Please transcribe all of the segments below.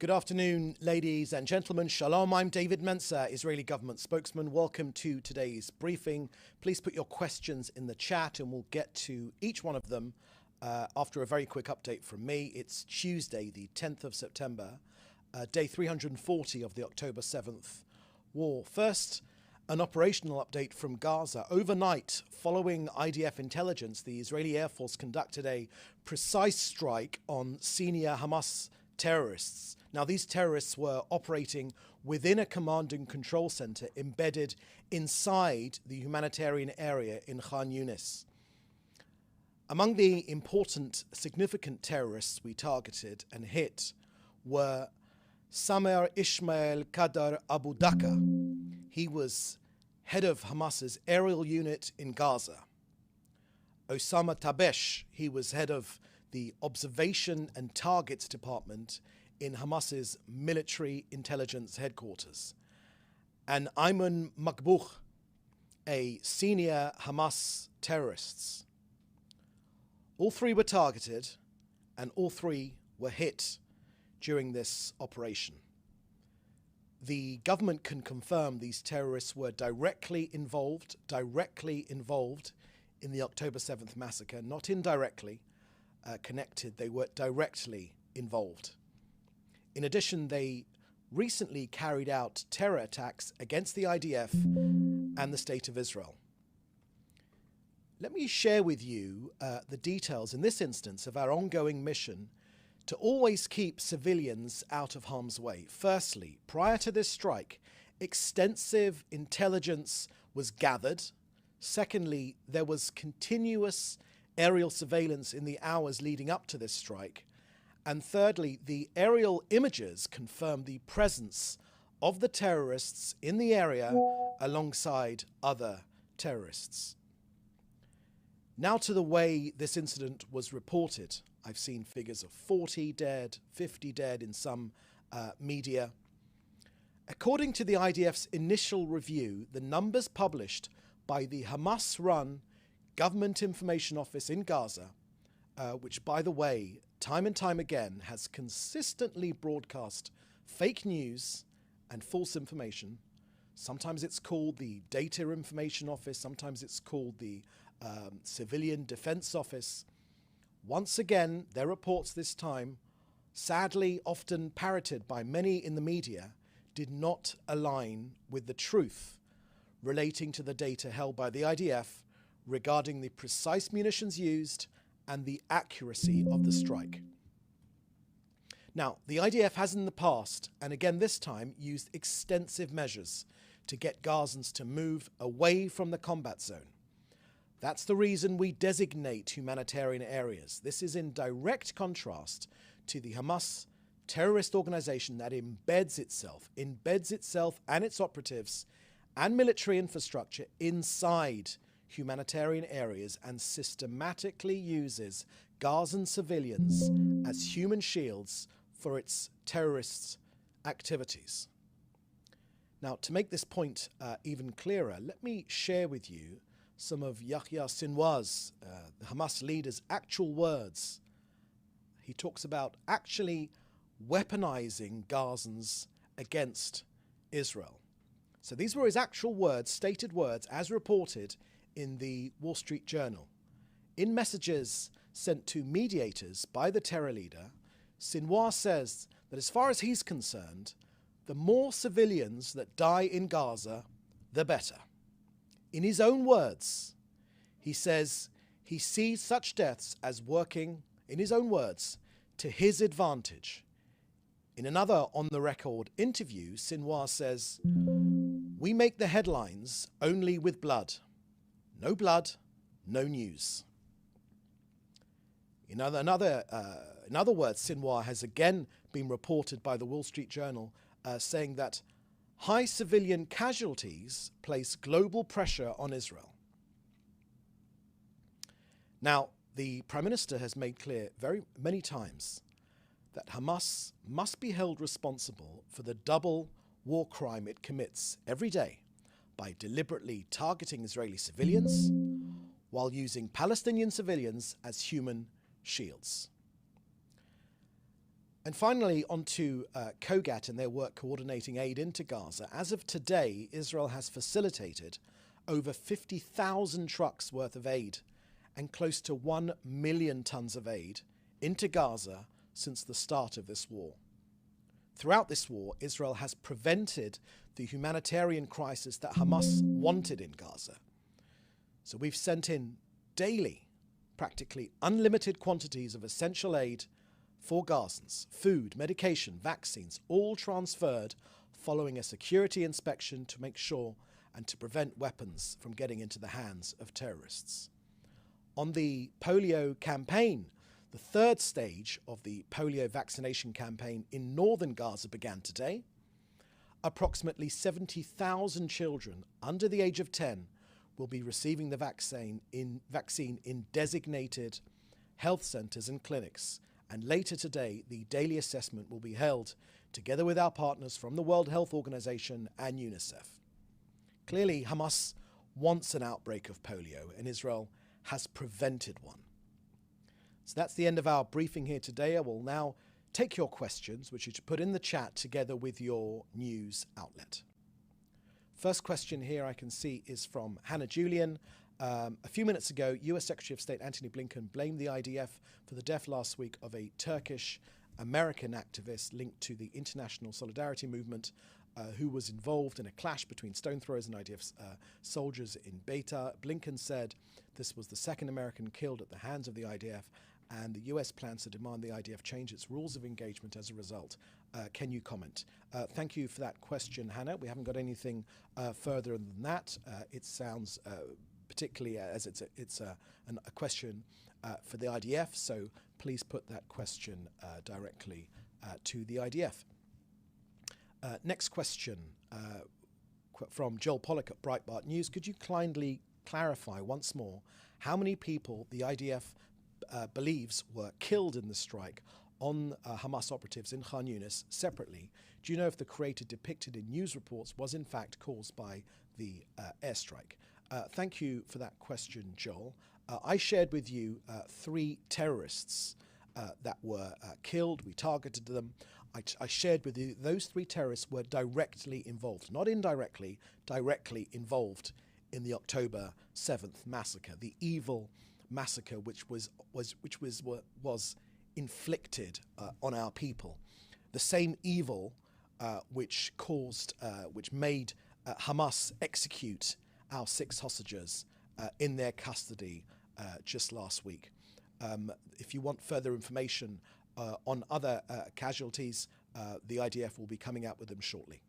Good afternoon, ladies and gentlemen. Shalom, I'm David Mencer, Israeli government spokesman. Welcome to today's briefing. Please put your questions in the chat and we'll get to each one of them after a very quick update from me. It's Tuesday, the 10th of September, day 340 of the October 7th war. First, an operational update from Gaza. Overnight, following IDF intelligence, the Israeli Air Force conducted a precise strike on senior Hamas terrorists. Now, these terrorists were operating within a command and control center embedded inside the humanitarian area in Khan Yunis. Among the important, significant terrorists we targeted and hit were Samer Ismail Qadar Abu Daka. He was head of Hamas's aerial unit in Gaza. Osama Tabesh, he was head of the Observation and Targets Department in Hamas's military intelligence headquarters. And Ayman Makbouh, a senior Hamas terrorist. All three were targeted and all three were hit during this operation. The government can confirm these terrorists were directly involved in the October 7th massacre, not indirectly connected, they were directly involved. In addition, they recently carried out terror attacks against the IDF and the State of Israel. Let me share with you the details in this instance of our ongoing mission to always keep civilians out of harm's way. Firstly, prior to this strike, extensive intelligence was gathered. Secondly, there was continuous aerial surveillance in the hours leading up to this strike. And thirdly, the aerial images confirmed the presence of the terrorists in the area alongside other terrorists. Now to the way this incident was reported. I've seen figures of 40 dead, 50 dead in some media. According to the IDF's initial review, the numbers published by the Hamas-run Government Information Office in Gaza, which, by the way, time and time again has consistently broadcast fake news and false information. Sometimes it's called the Data Information Office, sometimes it's called the Civilian Defense Office. Once again, their reports this time, sadly often parroted by many in the media, did not align with the truth relating to the data held by the IDF regarding the precise munitions used and the accuracy of the strike. Now, the IDF has in the past, and again this time, used extensive measures to get Gazans to move away from the combat zone. That's the reason we designate humanitarian areas. This is in direct contrast to the Hamas terrorist organization that embeds itself and its operatives and military infrastructure inside humanitarian areas and systematically uses Gazan civilians as human shields for its terrorist activities. Now, to make this point even clearer, let me share with you some of Hamas Sinwar's, the Hamas leader's actual words. He talks about actually weaponizing Gazans against Israel. So these were his actual words, stated words, as reported in the Wall Street Journal. In messages sent to mediators by the terror leader, Sinwar says that as far as he's concerned, the more civilians that die in Gaza, the better. In his own words, he says he sees such deaths as working, in his own words, to his advantage. In another on-the-record interview, Sinwar says, "We make the headlines only with blood. No blood, no news." In other words, Sinwar has again been reported by the Wall Street Journal saying that high civilian casualties place global pressure on Israel. Now, the Prime Minister has made clear very many times that Hamas must be held responsible for the double war crime it commits every day by deliberately targeting Israeli civilians while using Palestinian civilians as human shields. And finally, on to COGAT and their work coordinating aid into Gaza. As of today, Israel has facilitated over 50,000 trucks worth of aid and close to 1 million tons of aid into Gaza since the start of this war. Throughout this war, Israel has prevented the humanitarian crisis that Hamas wanted in Gaza. So we've sent in daily, practically unlimited quantities of essential aid for Gazans: food, medication, vaccines, all transferred following a security inspection to make sure and to prevent weapons from getting into the hands of terrorists. On the polio campaign, the third stage of the polio vaccination campaign in northern Gaza began today. Approximately 70,000 children under the age of 10 will be receiving the vaccine in designated health centres and clinics. And later today, the daily assessment will be held together with our partners from the World Health Organization and UNICEF. Clearly, Hamas wants an outbreak of polio, and Israel has prevented one. So that's the end of our briefing here today. I will now take your questions, which you should put in the chat together with your news outlet. First question here I can see is from Hannah Julian. A few minutes ago, US Secretary of State Antony Blinken blamed the IDF for the death last week of a Turkish-American activist linked to the International Solidarity Movement, who was involved in a clash between stone throwers and IDF soldiers in Beta. Blinken said this was the second American killed at the hands of the IDF, and the US plans to demand the IDF change its rules of engagement as a result. Can you comment? Thank you for that question, Hannah. We haven't got anything further than that. It sounds particularly as it's a question for the IDF, so please put that question directly to the IDF. Next question from Joel Pollock at Breitbart News. Could you kindly clarify once more how many people the IDF believes were killed in the strike on Hamas operatives in Khan Yunis separately? Do you know if the crater depicted in news reports was in fact caused by the airstrike? Thank you for that question, Joel. I shared with you 3 terrorists that were killed. We targeted them. I shared with you those 3 terrorists were directly involved, not indirectly, directly involved in the October 7th massacre, the evil massacre which was inflicted on our people, the same evil which made Hamas execute our 6 hostages in their custody just last week. If you want further information on other casualties, the IDF will be coming out with them shortly.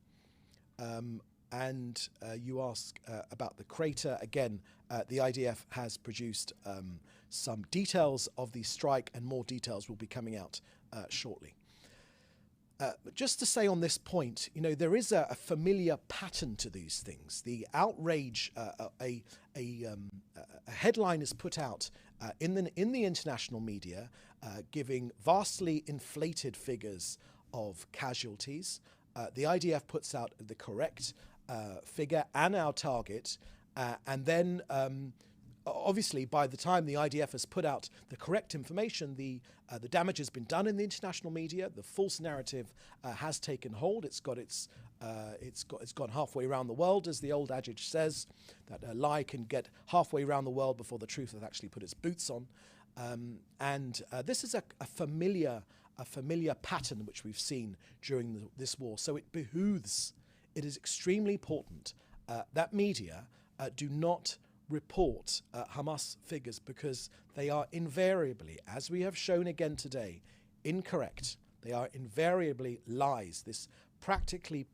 And you ask about the crater. Again, the IDF has produced some details of the strike, and more details will be coming out shortly. Just to say on this point, you know, there is a familiar pattern to these things. The outrage, a headline is put out in the international media, giving vastly inflated figures of casualties. The IDF puts out the correct figure and our target, and then obviously by the time the IDF has put out the correct information, the damage has been done in the international media. The false narrative has taken hold. It's gone halfway around the world, as the old adage says, that a lie can get halfway around the world before the truth has actually put its boots on. And this is a familiar pattern which we've seen during this war. So it is extremely important that media do not report Hamas figures, because they are invariably, as we have shown again today, incorrect. They are invariably lies. This practically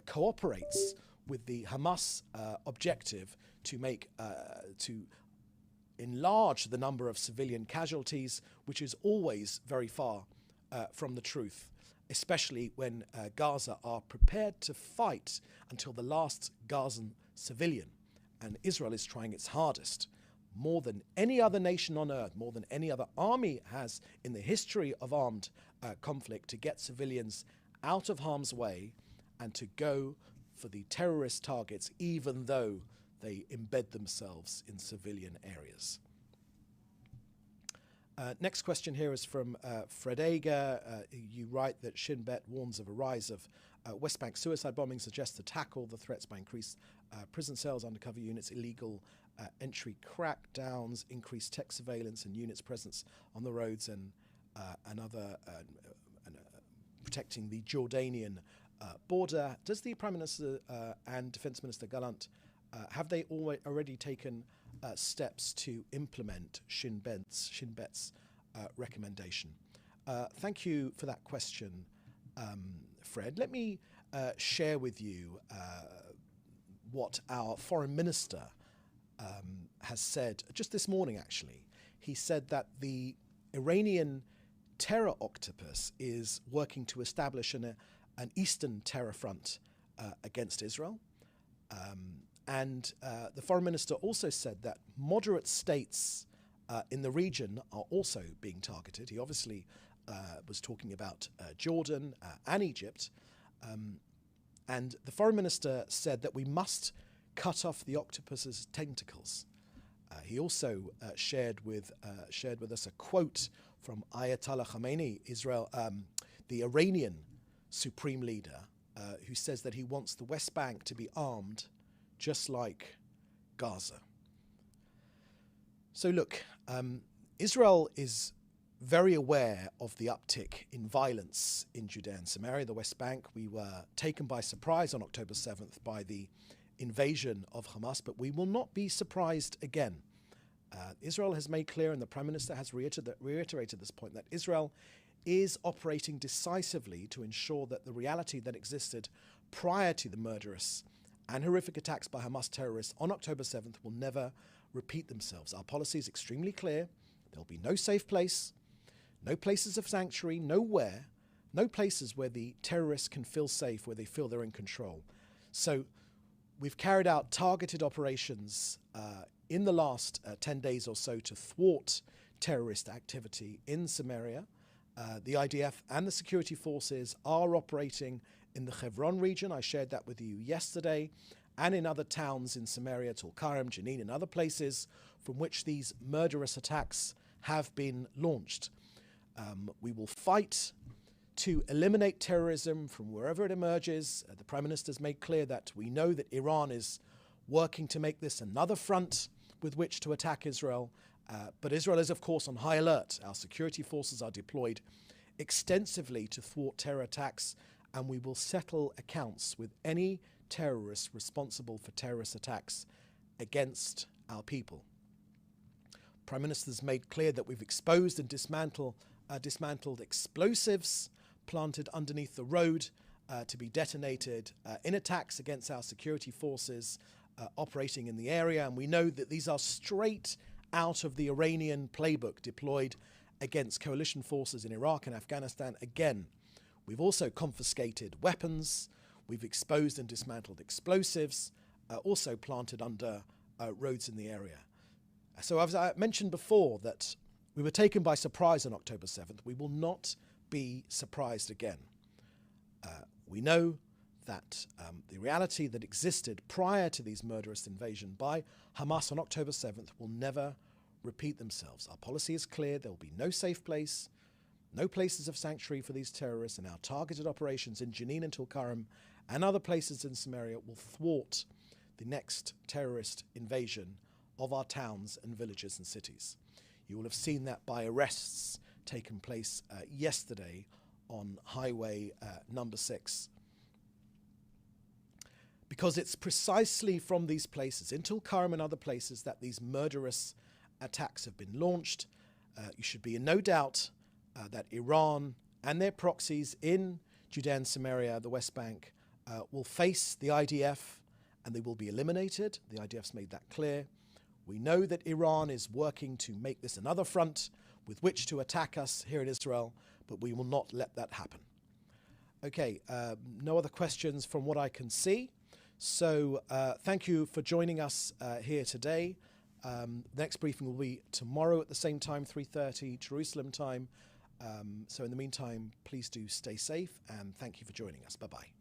cooperates with the Hamas objective to enlarge the number of civilian casualties, which is always very far from the truth, especially when Gaza are prepared to fight until the last Gazan civilian. And Israel is trying its hardest, more than any other nation on earth, more than any other army has in the history of armed conflict, to get civilians out of harm's way and to go for the terrorist targets, even though they embed themselves in civilian areas. Next question here is from Fred Ager. You write that Shin Bet warns of a rise of West Bank suicide bombing, suggests to tackle the threats by increased prison cells, undercover units, illegal entry crackdowns, increased tech surveillance and units presence on the roads and protecting the Jordanian border. Does the Prime Minister and Defence Minister Gallant have they already taken steps to implement Shin Bet's recommendation? Thank you for that question, Fred. Let me share with you what our Foreign Minister has said just this morning, actually. He said that the Iranian terror octopus is working to establish an eastern terror front against Israel. And the Foreign Minister also said that moderate states in the region are also being targeted. He obviously was talking about Jordan and Egypt. And the Foreign Minister said that we must cut off the octopus's tentacles. He also shared with us a quote from Ayatollah Khamenei, the Iranian supreme leader, who says that he wants the West Bank to be armed just like Gaza. So look, Israel is very aware of the uptick in violence in Judea and Samaria, the West Bank. We were taken by surprise on October 7th by the invasion of Hamas, but we will not be surprised again. Israel has made clear, and the Prime Minister has reiterated this point, that Israel is operating decisively to ensure that the reality that existed prior to the murderous and horrific attacks by Hamas terrorists on October 7th will never repeat themselves. Our policy is extremely clear. There will be no safe place, no places of sanctuary, nowhere, no places where the terrorists can feel safe, where they feel they're in control. So we've carried out targeted operations in the last 10 days or so to thwart terrorist activity in Samaria. The IDF and the security forces are operating in the Hebron region. I shared that with you yesterday, and in other towns in Samaria, Tulkarem, Jenin, and other places from which these murderous attacks have been launched. We will fight to eliminate terrorism from wherever it emerges. The Prime Minister has made clear that we know that Iran is working to make this another front with which to attack Israel. But Israel is, of course, on high alert. Our security forces are deployed extensively to thwart terror attacks, and we will settle accounts with any terrorists responsible for terrorist attacks against our people. Prime Minister has made clear that we've exposed and dismantled explosives planted underneath the road to be detonated in attacks against our security forces operating in the area. And we know that these are straight out of the Iranian playbook deployed against coalition forces in Iraq and Afghanistan. Again, we've also confiscated weapons. We've exposed and dismantled explosives, also planted under roads in the area. So as I mentioned before that we were taken by surprise on October 7th. We will not be surprised again. We know that the reality that existed prior to these murderous invasion by Hamas on October 7th will never repeat themselves. Our policy is clear. There will be no safe place, no places of sanctuary for these terrorists, and our targeted operations in Jenin and Tulkarem and other places in Samaria will thwart the next terrorist invasion of our towns and villages and cities. You will have seen that by arrests taken place yesterday on Highway number 6. Because it's precisely from these places, in Tulkarem and other places, that these murderous attacks have been launched. You should be in no doubt that Iran and their proxies in Judea and Samaria, the West Bank, will face the IDF and they will be eliminated. The IDF's made that clear. We know that Iran is working to make this another front with which to attack us here in Israel, but we will not let that happen. Okay, no other questions from what I can see. So thank you for joining us here today. The next briefing will be tomorrow at the same time, 3:30 Jerusalem time. So in the meantime, please do stay safe and thank you for joining us. Bye-bye.